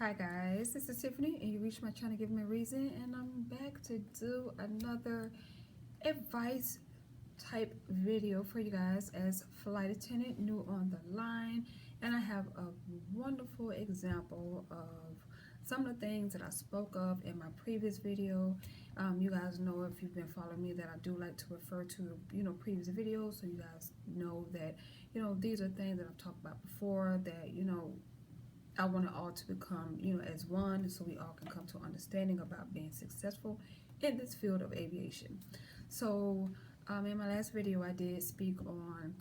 Hi guys, this is Tiffany and you reached my channel Give Me a Reason, and I'm back to do another advice type video for you guys as flight attendant new on the line. And I have a wonderful example of some of the things that I spoke of in my previous video. You guys know, if you've been following me, that I do like to refer to previous videos, so you guys know that these are things that I've talked about before, that I want it all to become, as one, so we all can come to understanding about being successful in this field of aviation. So, in my last video, I did speak on,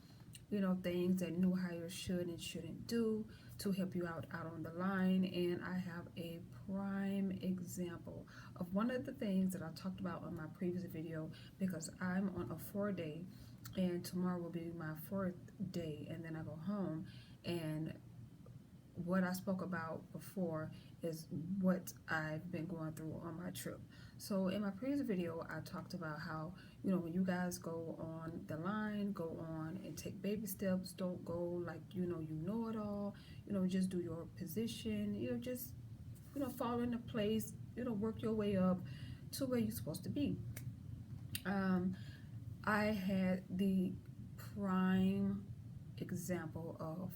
things that new hires should and shouldn't do to help you out on the line. And I have a prime example of one of the things that I talked about on my previous video, because I'm on a 4-day, and tomorrow will be my 4th day, and then I go home. And what I spoke about before is what I've been going through on my trip. So in my previous video, I talked about how, when you guys go on the line, go on and take baby steps. Don't go like, you know it all, just do your position, just, fall into place, work your way up to where you're supposed to be. I had the prime example of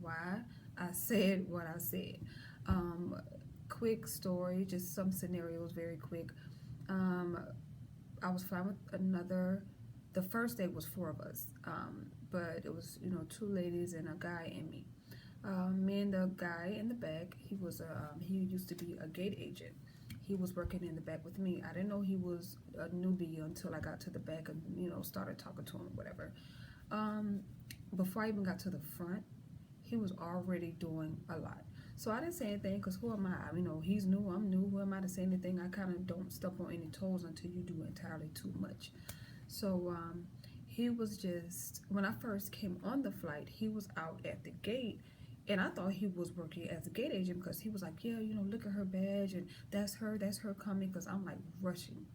why I said what I said. Quick story, just some scenarios, very quick. I was flying with the first day was 4 of us, but it was, 2 ladies and a guy and me. Me and the guy in the back, he used to be a gate agent. He was working in the back with me. I didn't know he was a newbie until I got to the back and, started talking to him, whatever. Before I even got to the front, he was already doing a lot. So I didn't say anything, because who am I? He's new, I'm new. Who am I to say anything? I kind of don't step on any toes until you do entirely too much. So he was just, when I first came on the flight, he was out at the gate, and I thought he was working as a gate agent, because he was like, yeah, look at her badge, and that's her coming, because I'm like rushing.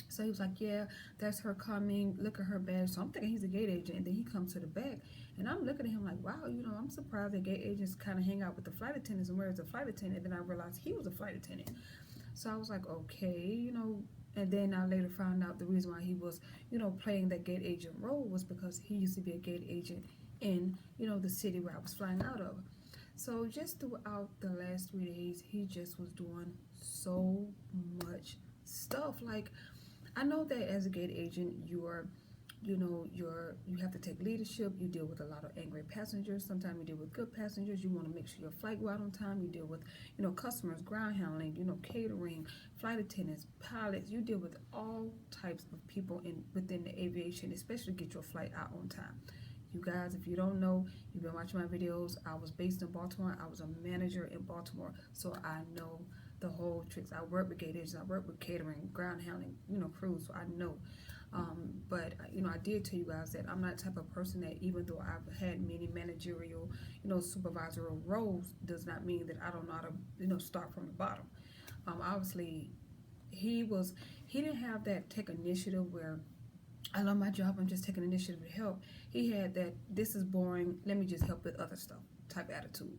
So he was like, yeah, that's her coming, look at her badge. So I'm thinking he's a gate agent, and then he comes to the back, and I'm looking at him like, wow, I'm surprised that gate agents kind of hang out with the flight attendants, and where's the flight attendant? And then I realized he was a flight attendant. So I was like, okay, and then I later found out the reason why he was, playing that gate agent role was because he used to be a gate agent in, the city where I was flying out of. So just throughout the last 3 days, he just was doing so much stuff. Like, I know that as a gate agent, you have to take leadership. You deal with a lot of angry passengers. Sometimes you deal with good passengers. You want to make sure your flight go out on time. You deal with, customers, ground handling, catering, flight attendants, pilots. You deal with all types of people within the aviation, especially to get your flight out on time. You guys, if you don't know, you've been watching my videos, I was based in Baltimore. I was a manager in Baltimore, so I know the whole tricks. I work with gate agents, I work with catering, ground handling, crews, so I know. But I did tell you guys that I'm not the type of person that, even though I've had many managerial, supervisorial roles, does not mean that I don't know how to, start from the bottom. Obviously, he didn't have that take initiative where I love my job, I'm just taking initiative to help. He had that, this is boring, let me just help with other stuff type attitude.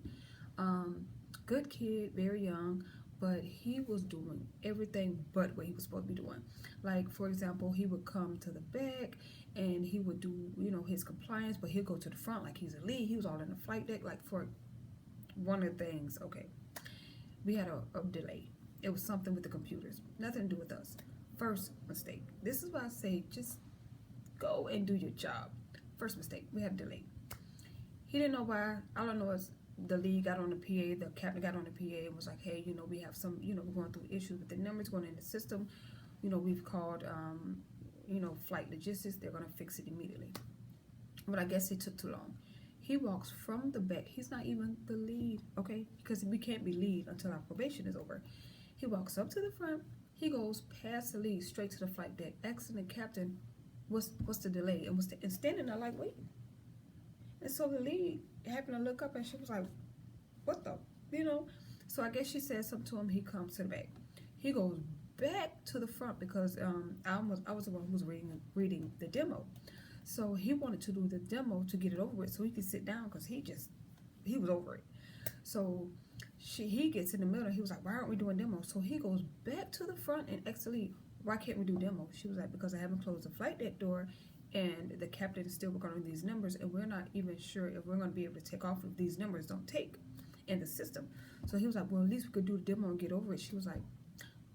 Good kid, very young, but he was doing everything but what he was supposed to be doing. Like, for example, he would come to the back and he would do, his compliance, but he'll go to the front like he's a lead. He was all in the flight deck. Like, for one of the things, okay, we had a delay. It was something with the computers, nothing to do with us. First mistake. This is why I say, just go and do your job. First mistake, we had a delay. He didn't know why. All I know is the lead got on the PA, the captain got on the PA and was like, hey, we have some, we're going through issues with the numbers going in the system. We've called, flight logistics. They're going to fix it immediately. But I guess it took too long. He walks from the back. He's not even the lead, okay? Because we can't be lead until our probation is over. He walks up to the front. He goes past the lead, straight to the flight deck, asking the captain, what's the delay? And standing there like, waiting. And so the lead happened to look up, and she was like, what the, So I guess she said something to him. He comes to the back. He goes back to the front because I was the one who was reading the demo. So he wanted to do the demo to get it over with so he could sit down, because he was over it. So he gets in the middle. He was like, why aren't we doing demo? So he goes back to the front and asks the lead, why can't we do demo? She was like, because I haven't closed the flight deck door, and the captain is still working on these numbers, and we're not even sure if we're going to be able to take off if these numbers don't take in the system. So he was like, well, at least we could do the demo and get over it. She was like,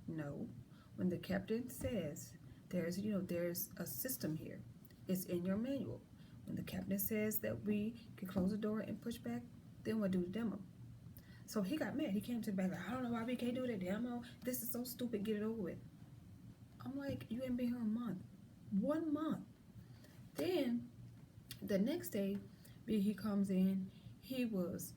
no. When the captain says there's a system here, it's in your manual. When the captain says that we can close the door and push back, then we'll do the demo. So he got mad. He came to the back like, I don't know why we can't do the demo. This is so stupid. Get it over with. I'm like, you ain't been here a month. 1 month. Then the next day, he comes in. He was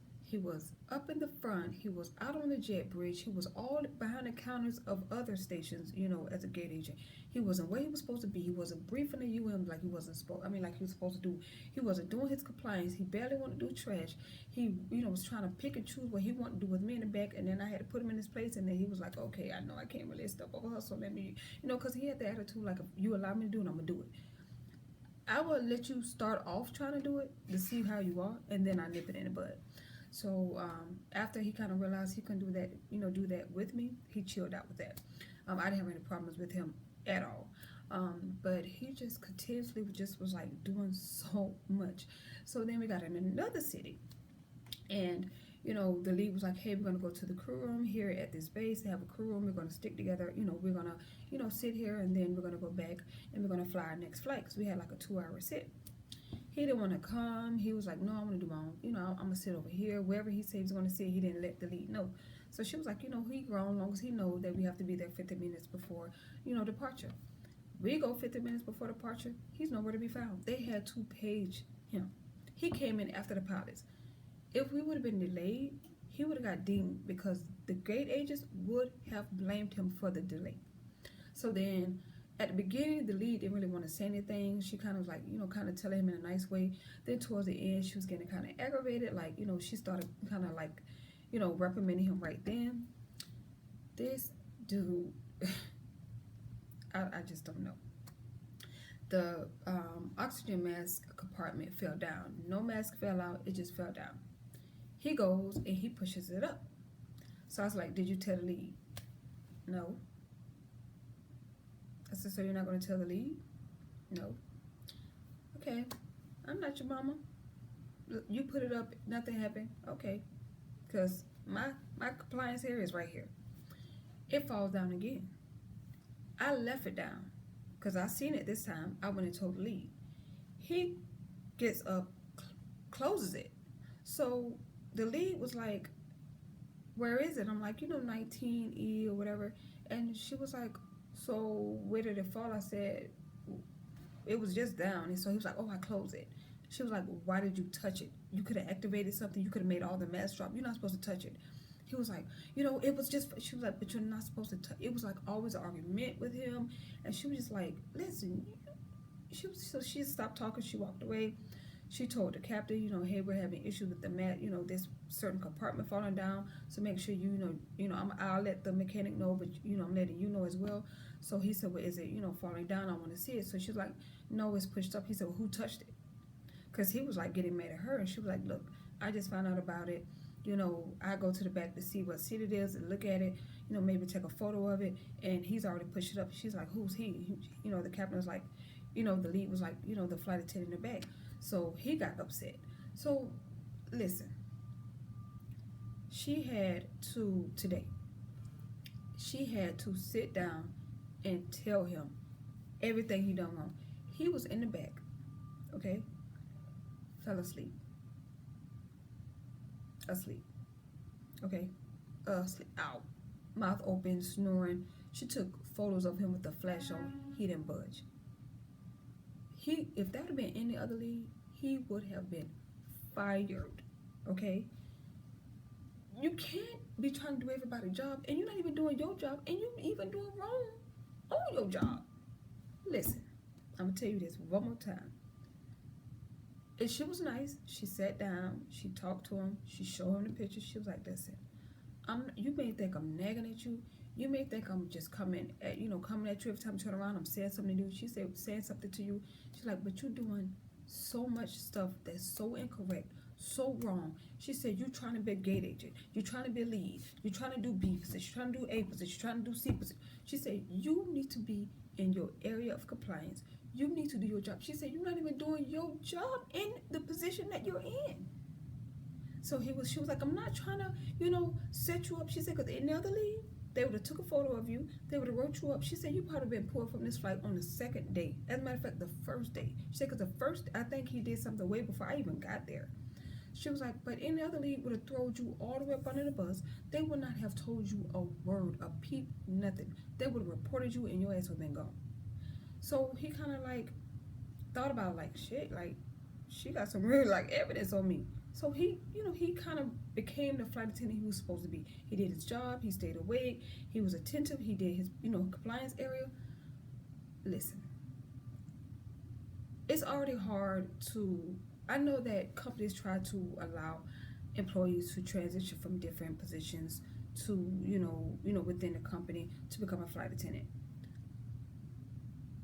up in the front. He was out on the jet bridge. He was all behind the counters of other stations, as a gate agent. He wasn't where he was supposed to be. He wasn't briefing the UM like he wasn't supposed. Like he was supposed to do. He wasn't doing his compliance. He barely wanted to do trash. He, was trying to pick and choose what he wanted to do with me in the back, and then I had to put him in his place. And then he was like, "Okay, I know I can't really step over her, so let me, because he had the attitude like, if you allow me to do it, I'm gonna do it. I would let you start off trying to do it to see how you are, and then I nip it in the bud." So after he kind of realized he couldn't do that, do that with me, he chilled out with that. I didn't have any problems with him at all. But he just continuously was like doing so much. So then we got in another city, and the lead was like, hey, we're gonna go to the crew room here at this base. They have a crew room. We're gonna stick together. We're gonna sit here, and then we're gonna go back and we're gonna fly our next flight, because we had like a 2-hour sit. He didn't want to come. He was like, no, I'm going to do my own. I'm going to sit over here. Wherever he said he was going to sit, he didn't let the lead know. So she was like, he grown, as long as he knows that we have to be there 50 minutes before, departure. We go 50 minutes before departure. He's nowhere to be found. They had to page him. He came in after the pilots. If we would have been delayed, he would have got dinged, because the gate agents would have blamed him for the delay. So then, at the beginning, the lead didn't really want to say anything. She kind of was like, kind of telling him in a nice way. Then towards the end, she was getting kind of aggravated. Like, she started kind of like, reprimanding him right then. This dude, I just don't know. The oxygen mask compartment fell down. No mask fell out. It just fell down. He goes and he pushes it up. So I was like, did you tell the lead? No. I said, so you're not going to tell the lead? No. Okay. I'm not your mama. You put it up, nothing happened. Okay. Because my compliance here is right here. It falls down again. I left it down, because I seen it this time. I went and told the lead. He gets up, closes it. So the lead was like, where is it? I'm like, 19E or whatever. And she was like, so where did it fall? I said, it was just down. And so he was like, oh, I closed it. She was like, well, why did you touch it? You could have activated something. You could have made all the masks drop. You're not supposed to touch it. He was like, it was just, she was like, but you're not supposed to touch. It was like always an argument with him. And she was just like, listen, so she stopped talking. She walked away. She told the captain, hey, we're having issues with the mat, this certain compartment falling down. So make sure I'll let the mechanic know, but I'm letting you know as well. So he said, well, is it falling down? I want to see it. So she's like, no, it's pushed up. He said, well, who touched it? Because he was like getting mad at her, and she was like, look, I just found out about it. I go to the back to see what seat it is and look at it. Maybe take a photo of it, and he's already pushed it up. She's like, who's he? The captain was like, the lead was like, the flight attendant in the back. So he got upset. So listen, she had to sit down and tell him everything he done wrong. He was in the back, okay, fell asleep, okay, asleep, out, mouth open, snoring. She took photos of him with the flash on. He didn't budge. If that would have been any other lead, he would have been fired, okay? You can't be trying to do everybody's job, and you're not even doing your job, and you're even doing wrong on your job. Listen, I'm going to tell you this one more time. And she was nice. She sat down. She talked to him. She showed him the pictures. She was like, listen, you may think I'm nagging at you. You may think I'm just coming at you every time I turn around. I'm saying something to you. She said, saying something to you. She's like, but you're doing so much stuff that's so incorrect, so wrong. She said, you trying to be a gate agent, you trying to be a lead, you trying to do B position, you trying to do A position, you trying to do C position. She said, you need to be in your area of compliance. You need to do your job. She said, you're not even doing your job in the position that you're in. So she was like, I'm not trying to, set you up. She said, because in the other league, they would have took a photo of you. They would have wrote you up. She said, you probably been pulled from this flight on the second day. As a matter of fact, the first day. She said, because the first, I think he did something way before I even got there. She was like, but in the other league would have thrown you all the way up under the bus. They would not have told you a word, a peep, nothing. They would have reported you and your ass would have been gone. So he kind of like thought about like, shit, like she got some real like evidence on me. So he kind of became the flight attendant he was supposed to be. He did his job. He stayed awake. He was attentive. He did his, compliance area. Listen, it's already hard to, I know that companies try to allow employees to transition from different positions to, within the company to become a flight attendant.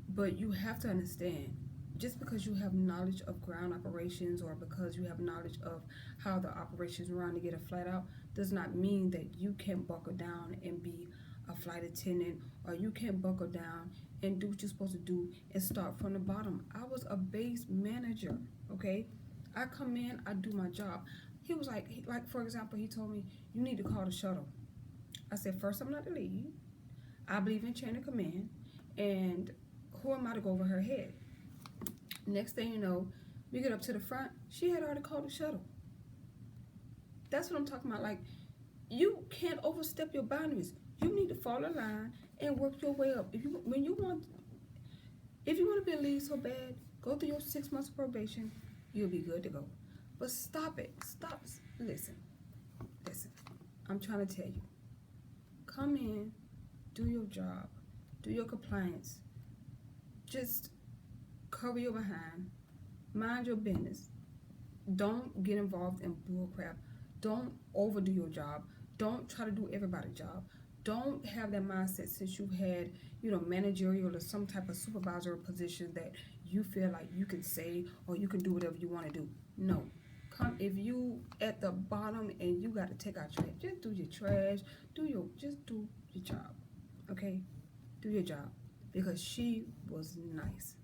But you have to understand, just because you have knowledge of ground operations or because you have knowledge of how the operations run to get a flight out does not mean that you can buckle down and be a flight attendant, or you can buckle down and do what you're supposed to do and start from the bottom. I was a base manager, okay? I come in, I do my job. He was like for example, he told me, you need to call the shuttle. I said, first, I'm not the lead. I believe in chain of command, and who am I to go over her head? Next thing you know, we get up to the front, she had already called the shuttle. That's what I'm talking about. Like, you can't overstep your boundaries. You need to fall in line and work your way up. If you want to be a lead so bad, go through your 6 months of probation. You'll be good to go. But stop it. Stop. Listen. I'm trying to tell you. Come in, do your job, do your compliance. Just cover your behind. Mind your business. Don't get involved in bull crap. Don't overdo your job. Don't try to do everybody's job. Don't have that mindset since you've had, managerial or some type of supervisor position that you feel like you can say or you can do whatever you want to do. No. If you at the bottom and you got to take out trash, just do your trash. Just do your job. Okay? Do your job. Because she was nice.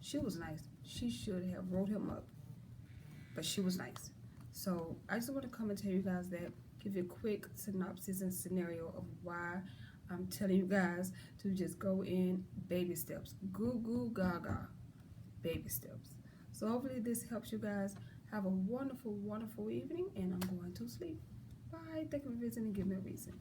She was nice. She should have wrote him up. But she was nice. So I just want to come and tell you guys that, give you a quick synopsis and scenario of why I'm telling you guys to just go in baby steps. Goo goo gaga. Baby steps. So hopefully this helps you guys. Have a wonderful, wonderful evening, and I'm going to sleep. Bye. Thank you for visiting and give me a reason.